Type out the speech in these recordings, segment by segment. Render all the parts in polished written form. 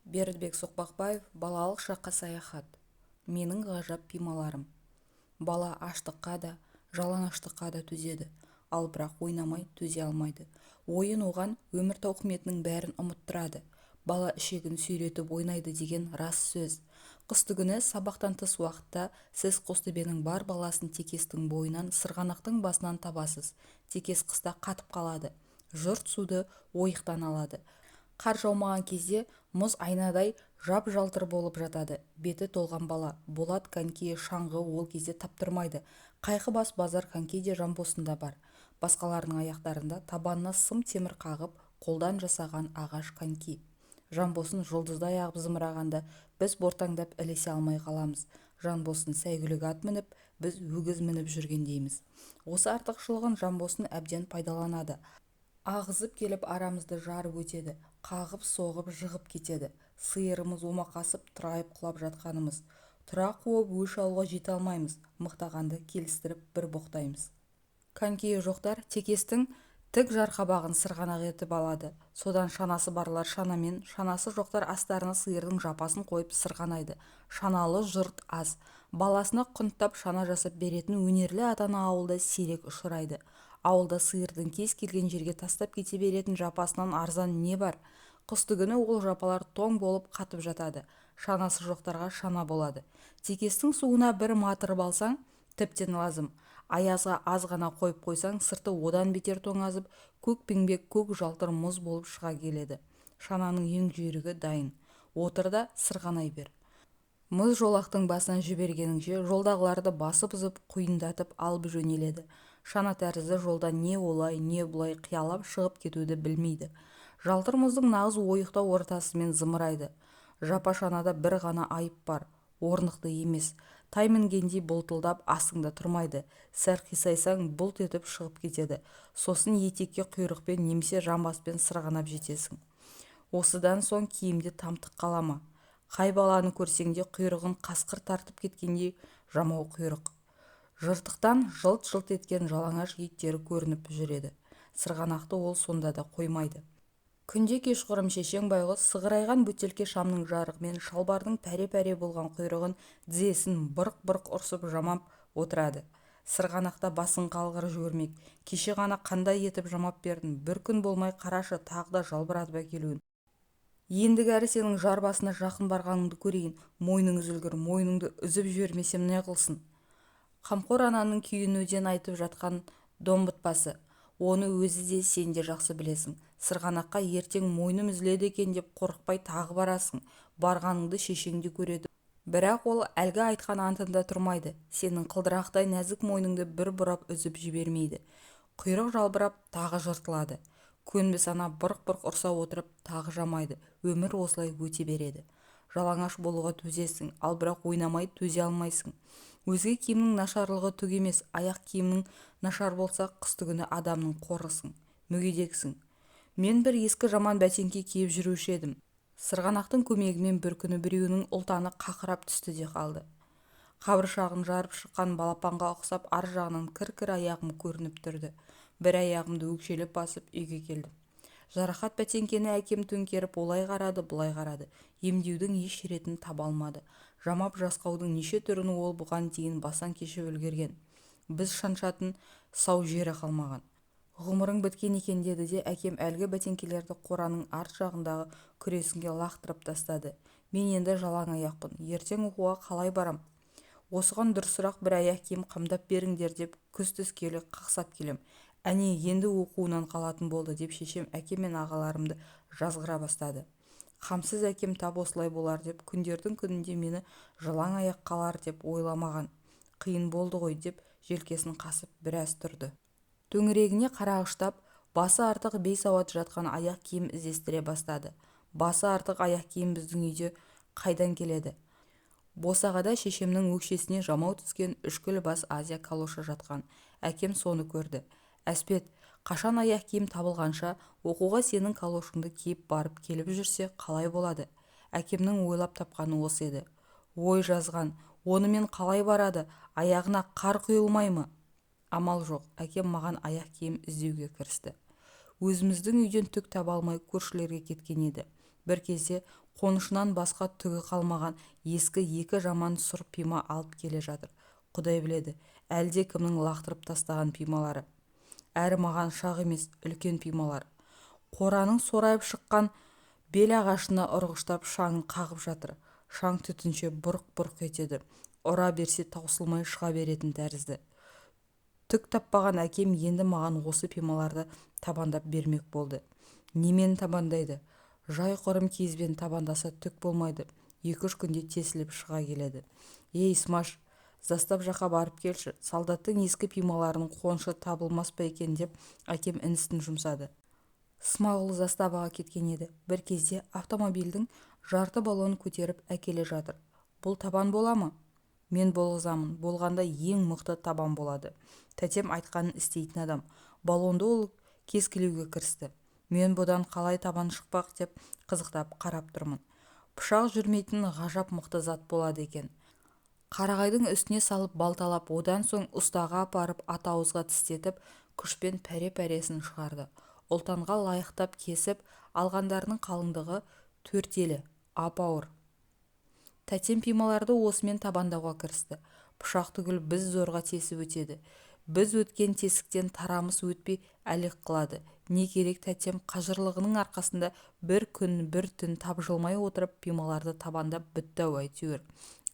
Бердібек Соқпақбаев, балалық шаққа саяхат. Менің ғажап пималарым. Бала аштыққа да, жалаңаштыққа да төзеді, ал бірақ ойнамай төзе алмайды. Ойын оған өмір тауқыметінің бәрін ұмыттырады. Бала ішегін сүйретіп ойнайды деген рас сөз. Қыстыгүні сабақтан тыс уақытта сіз Қостөбенің бар баласын Текестің бойынан, сырғанақтың басынан табасыз. Текес қыста қатып қалады. Жұрт суды ойықтан алады. Қар жаумаған кезде мұз айнадай жап-жалтыр болып жатады. Беті толған бала. Болат коньки, шаңғы ол кезде таптырмайды. Қайқы бас базар коньки де жамбосында бар. Басқаларының аяқтарында табанына сым темір қағып, қолдан жасаған ағаш коньки. Жамбосын жұлдыздай ағып зымырағанда біз бортаңдап ілесе алмай қаламыз. Жанбосын сәйгүлік ат мініп, біз өгіз мініп жүргендейміз. Осы артықшылығын Жанбосын әбден пайдаланады. Ағызып келіп арамызды жарып өтеді, қағып соғып жығып кетеді. Сиырымыз омақасып тұрайып құлап жатқанымыз. Тұра қуып өш алуға жете алмаймыз, мықтағанды келістіріп бір боқтаймыз. Конькиі жоқтар Текестің тік жарқабағын сырғанақ етіп алады. Содан шанасы барлар шанамен, шанасы жоқтар астарына сиырдың жапасын қойып сырғанайды. Шаналы жұрт аз. Баласына құнттап шана жасап беретін өнерлі атаны ауылда сирек ұшырайды. Ауылда сиырдың кез келген жерге тастап кете беретін жапасынан арзан не бар? Қыстыгүні ол жапалар тоң болып қатып жатады. Шанасы жоқтарға шана болады. Текестің суына бір матырып алсаң, тіптен лазым. Аязға аз ғана қойып қойсаң, сырты одан бетер тоңазып, көк пеңбек, көк жалтыр мұз болып шыға келеді. Шананың ең жүйрігі дайын. Отыр да сырғанай бер. Мұз жолақтың басынан жібергеніңше, жолдағыларды басып үзіп, құйындатып алып жөнеледі. Шана тәрізді жолда не олай, не бұлай қиялап шығып кетуді білмейді. Жалтыр мұздың нағыз ойықтау ортасымен зымырайды. Жапа шанада бір ғана айып бар. Орнықты емес. Тай мінгендей бұлтылдап астыңда тұрмайды. Сәл қисайсаң бұлт етіп шығып кетеді. Сосын етекке құйрықпен немесе жамбаспен сырғанап жетесің. Осыдан соң киімде тамтық қалама. Қай баланы көрсең де құйрығын қасқыр тартып кеткендей жамау құйрық. Жыртықтан жылт-жылт еткен жалаңаш еттері көрініп жүреді. Сырғанақты ол сонда да қоймайды. Күнде кешқұрым шешең байғұс сығырайған бөтелке шамның жарығымен шалбардың пәре-пәре болған құйрығын тізесін бұрқ-бұрқ ұрсып жамап отырады. Сырғанақта басын қалғыр жүгірмек. Кеше ғана қандай етіп жамап бердің, бір күн болмай қарашы тағы да жалбыратып әкелуін. Ендігәрі сенің жар басына жақын барғаныңды көрейін. Мойның үзілгір, мойныңды үзіп жібермесем не қылсын? Қамқор ананың күйінуден айтып жатқан домбытпасы. Оны өзі де сен де жақсы білесің. Сырғанаққа ертең мойным үзіледі екен деп қорықпай тағы барасың. Барғаныңды шешеңде көреді. Бірақ ол әлгі айтқан антында тұрмайды. Сенің қылдырақтай нәзік мойныңды бір бұрап үзіп жібермейді. Құйрық жалбырап тағы жыртылады. Көнбіс ана бұрқ-бұрқ ұрса отырып тағы жамайды. Өмір осылай өте береді. Жалаңаш болуға төзесің, ал бірақ ойнамай төзе алмайсың. Өзге киімнің нашарлығы түк емес, аяқ киімнің нашар болса қыстыгүні адамның қорысың, мүгедексің. Мен бір ескі жаман бәтеңке киіп жүруші едім. Сырғанақтың көмегімен бір күні біреуінің ұлтаны қақырап түсті де қалды. Қабыршағын жарып шыққан балапанға ұқсап ар жағынан кір-кір аяғым көрініп тұрды. Бір аяғымды өкшелеп басып үйге келдім. Жарақат бәтеңкені әкем төңкеріп олай қарады, бұлай қарады. Емдеудің еш ретін таба алмады. Жамап жасқаудың неше түрін ол бұған дейін басан кешіп үлгерген. Біз шаншатын сау жері қалмаған. Ғұмырың біткен екен деді де әкем әлгі бәтеңкелерді қораның арт жағындағы күресінге лақтырып тастады. Мен енді жалаң аяқпын. Ертең оқуға қалай барам? Осыған дұрысырақ бір аяқ киім қамдап беріңдер деп күз түскелі қақсап келем. Әне енді оқуынан қалатын болды деп шешем әкем мен ағаларымды жазғыра бастады. Қамсыз әкем тап осылай болар деп күндердің күнінде мені жалаң аяқ қалар деп ойламаған. Қиын болды ғой деп желкесін қасып біраз тұрды. Төңірегіне қарағыштап, басы артық бейсауат жатқан аяқ киім іздестіре бастады. Басы артық аяқ киім біздің үйде қайдан келеді? Босағада шешемнің өкшесіне жамау түскен үшкіл бас Азия калоша жатқан. Әкем соны көрді. Әспет, қашан аяқ киім табылғанша оқуға сенің калошыңды киіп барып келіп жүрсе қалай болады? Әкемнің ойлап тапқаны осы еді. Ой жазған, онымен қалай барады? Аяғына қар құйылмай ма? Амал жоқ, әкем маған аяқ киім іздеуге кірісті. өзіміздің үйден түк таба алмай көршілерге кеткен еді. Бір кезде қонышынан басқа түгі қалмаған ескі екі жаман сұр пима алып келе жатыр. Құдай біледі, әлде кімнің лақтырып тастаған пималары. Әрі маған шақ емес, үлкен пималар. Қораның сорайып шыққан бел ағашына ұрғыштап шаңын қағып жатыр. Шаң түтінше бұрқ-бұрқ етеді. Ұра берсе таусылмай шыға беретін тәрізді. Түк таппаған әкем енді маған осы пималарды табандап бермек болды. Немен табандайды? Жай құрым кезбен табандаса түк болмайды. 2-3 күнде тесіліп шыға келеді. Ей, Смаш, застап жаққа барып келші. Солдаттың ескі пималарының қонышы табылмас па екен деп әкем інісін жұмсады. Смағұл заставаға кеткен еді. Бір кезде автомобильдің жарты баллонын көтеріп әкеле жатыр. Бұл табан бола ма? Мен болғызамын. Болғанда ең мықты табан болады. Тәтем айтқанын істейтін адам. Баллонды ол кескілеуге кірісті. Мен бұдан қалай табан шықпақ деп қызықтап қарап тұрмын. Пышақ жүрмейтін ғажап мықты зат болады екен. Қарағайдың үстіне салып балталап, одан соң ұстаға апарып атауызға тістетіп, күшпен пәре-пәресін шығарды. Ұлтанға лайықтап кесіп алғандарының қалыңдығы 4 елі, ап-ауыр. Тәтем пималарды осымен табандауға кірісті. Пышақ түгіл біз зорға тесіп өтеді. Біз өткен тесіктен тарамыс өтпей әлек қылады. Не керек, тәтем қажырлығының арқасында бір күн бір түн тапжылмай отырып пималарды табандап бітті-ау әйтеуір.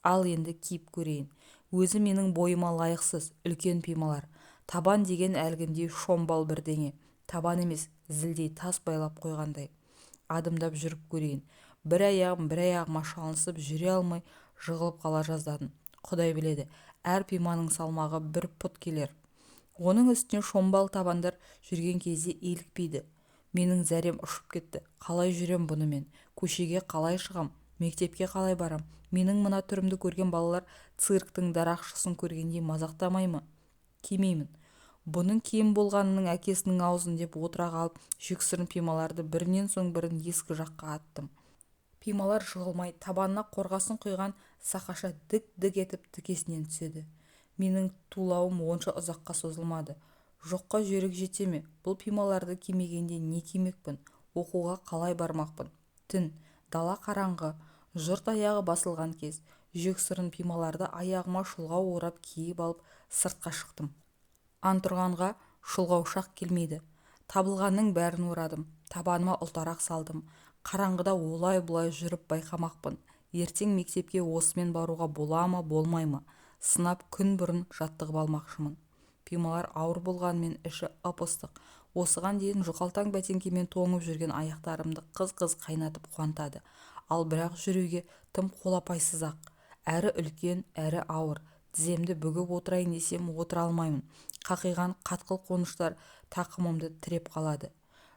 Ал енді киіп көрейін. Өзі менің бойыма лайықсыз, үлкен пималар. Табан деген әлгіндей шомбал бірдеңе. Табан емес, зілдей тас байлап қойғандай. Адымдап жүріп көрейін. Бір аяғыма шалынысып жүре алмай жығылып қала жаздадым. Құдай біледі, әр пиманың салмағы 1 пұт келер. Оның үстіне шомбал табандар жүрген кезде илікпейді. Менің зәрем ұшып кетті. Қалай жүрем бұнымен? Көшеге қалай шығам? Мектепке қалай барам? Менің мына түрімді көрген балалар цирктың дарақшысын көргендей мазақтамай ма? Кимеймін. Бұның киім болғанының әкесінің аузын деп отыра қалып, жексұрын пималарды бірінен соң бірін ескі жаққа аттым. Пималар жығылмай, табанына қорғасын құйған сақаша дік-дік етіп тікесінен түседі. Менің тулауым онша ұзаққа созылмады. Жоққа жүйрік жете ме? Бұл пималарды кимегенде не кимекпін? Оқуға қалай бармақпын? Түн, дала қараңғы, жұрт аяғы басылған кез. Жексұрын пималарды аяғыма шұлғау орап киіп алып сыртқа шықтым. Антұрғанға шұлғау шақ келмейді. Табылғанның бәрін орадым. Табаныма ұлтарақ салдым. Қараңғыда олай-бұлай жүріп байқамақпын. Ертең мектепке осымен баруға бола ма, болмай ма? Сынап күн бұрын жаттығып алмақшымын. Пималар ауыр болғанмен іші ып-ыстық. Осыған дейін жұқалтаң бәтеңкемен тоңып жүрген аяқтарымды қыз-қыз қайнатып қуантады. Ал бірақ жүруге тым қолапайсыз-ақ. Әрі үлкен, әрі ауыр. Тіземді бүгіп отырайын десем отыра алмаймын. Қақиған қатқыл қоныштар тақымымды тіреп қалады.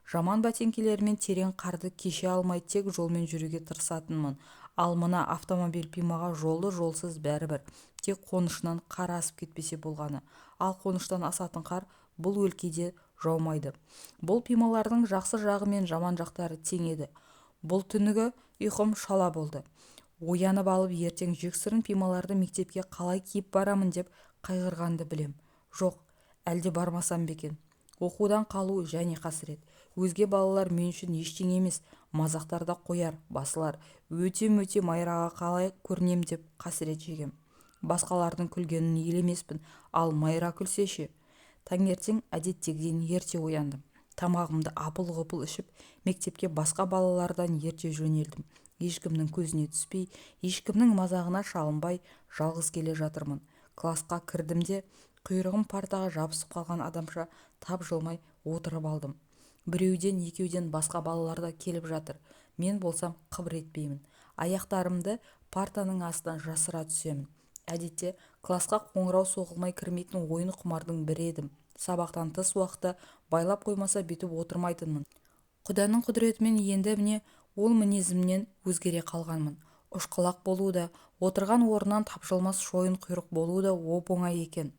Жаман бәтеңкелермен терең қарды кеше алмай тек жолмен жүруге тырысатынмын. Ал мына автомобиль пимаға жолды жолсыз бәрібір. Тек қонышынан қар асып кетпесе болғаны. Ал қоныштан асатын қар бұл өлкеде жаумайды. Бұл пималардың жақсы жағы мен жаман жақтары тең еді. Бұл түнігі ұйқым шала болды. Оянып алып ертең жексұрын пималарды мектепке қалай киіп барамын деп қайғырғанды білем. Жоқ, әлде бармасам бекен. Оқудан қалу және қасірет. Өзге балалар мен үшін ештеңе емес, мазақтарда қояр, басылар. Өте-мөте Майраға қалай көрінем деп қасірет жегем. Басқалардың күлгенін елемеспін, ал Майра күлсеше. Таңертең әдеттегіден ерте ояндым. Тамағымды апыл-ғұпыл ішіп, мектепке басқа балалардан ерте жөнелдім. Ешкімнің көзіне түспей, ешкімнің мазағына шалынбай, жалғыз келе жатырмын. Класқа кірдім де, құйрығым партаға жабысып қалған адамша тапжылмай отырып алдым. Біреуден, екеуден басқа балалар да келіп жатыр. Мен болсам қыбыр етпеймін. Аяқтарымды партаның астына жасыра түсемін. Әдетте класқа қоңырау соғылмай кірмейтін ойын құмардың бірі едім. Сабақтан тыс уақытта байлап қоймаса бүйтіп отырмайтынмын. Құданың құдіретімен енді міне ол мінезімнен өзгере қалғанмын. Ұшқалақ болу да, отырған орнынан тапжылмас шойын құйрық болу да оп-оңай екен.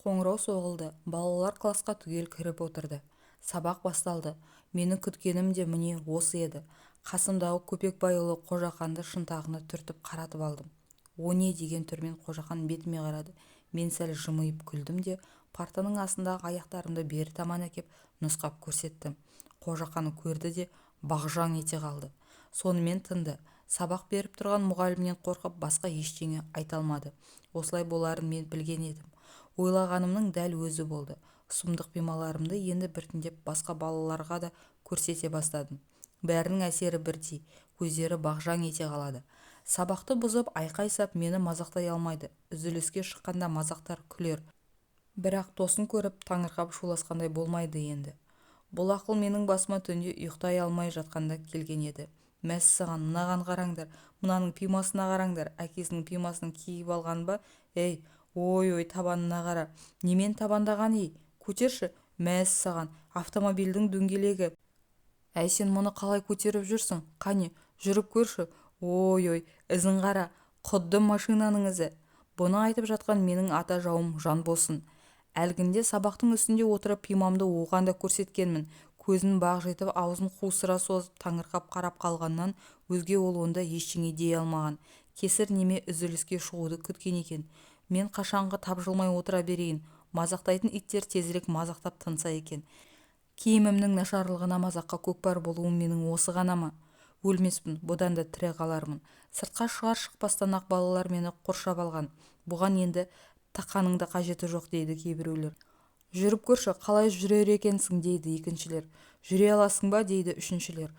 Қоңырау соғылды. Балалар класқа түгел кіріп отырды. Сабақ басталды. Менің күткенім де міне осы еді. Қасымдағы Көпекбайұлы Қожақанды шынтағына түртіп қаратып алдым. О не деген түрмен Қожақан бетіме қарады. Мен сәл жымиып күлдім де партаның астындағы аяқтарымды бері таман әкеп нұсқап көрсеттім. қожақаны көрді де бағжаң ете қалды. Сонымен тынды. Сабақ беріп тұрған мұғалімнен қорқып басқа ештеңе айта алмады. Осылай боларын мен білген едім. Ойлағанымның дәл өзі болды. Сұмдық пималарымды енді біртіндеп басқа балаларға да көрсете бастадым. Бәрінің әсері бірдей, көздері бағжаң ете қалады. Сабақты бұзып айқай-сап мені мазақтай алмайды. Үзіліске шыққанда мазақтар күлер. Бірақ тосын көріп таңырқап шуласқандай болмайды енді. Бұл ақыл менің басыма түнде ұйықтай алмай жатқанда келген еді. Мәссаған, мынаған қараңдар, мынаның пимасына қараңдар, әкесінің пимасын киіп алған ба? Ей, ой, табанына қара. Немен табандаған ей? Көтерші, мәссаған, автомобильдің дөңгелегі. Әй, сен мұны қалай көтеріп жүрсің? Қане, жүріп көрші. Ой, ізін қара, құдды машинаның ізі. Бұны айтып жатқан менің ата жауым Жанбосын. Әлгінде сабақтың үстінде отырып пимамды оған да көрсеткенмін. Көзін бағжитып, аузын қусыра созып таңырқап қарап қалғаннан өзге ол онда ештеңе дей алмаған. Кесір неме үзіліске шығуды күткен екен. Мен қашанғы тапжылмай отыра берейін. Мазақтайтын иттер тезірек мазақтап тынса екен. Киімімнің нашарлығына мазаққа көкпар болуым менің осы ғана ма? Өлмеспін, бұдан да тірі қалармын. Сыртқа шығар-шықпастан ақ балалар мені қоршап алған. Бұған енді тақаның да қажеті жоқ дейді кейбіреулер. Жүріп көрші, қалай жүрер екенсің дейді екіншілер. Жүре аласың ба дейді үшіншілер.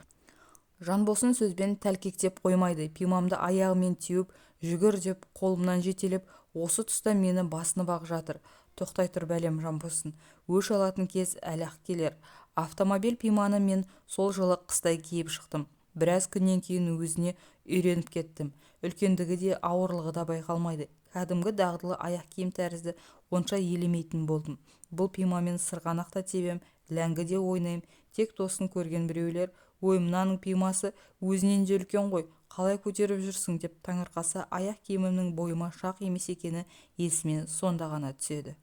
Жанбосын сөзбен тәлкектеп қоймайды. Пимамды аяғымен теуіп, жүгір деп қолымнан жетелеп, осы тұста мені басынып ақ жатыр. Тоқтай тұр бәлем Жанбосын. Өш алатын кез әлі-ақ келер. Автомобиль пиманы мен сол жылы қыстай киіп шықтым. Біраз күннен кейін өзіне үйреніп кеттім. Үлкендігі де ауырлығы да байқалмайды. Кәдімгі дағдылы аяқ киім тәрізді онша елемейтін болдым. Бұл пимамен сырғанақ та тебем, ләңгі де ойнайым. Тек тосын көрген біреулер, ой, мынаның пимасы өзінен де үлкен ғой, қалай көтеріп жүрсің деп таңырқаса, аяқ киімімнің бойыма шақ емес екені есіме сонда ғана түседі.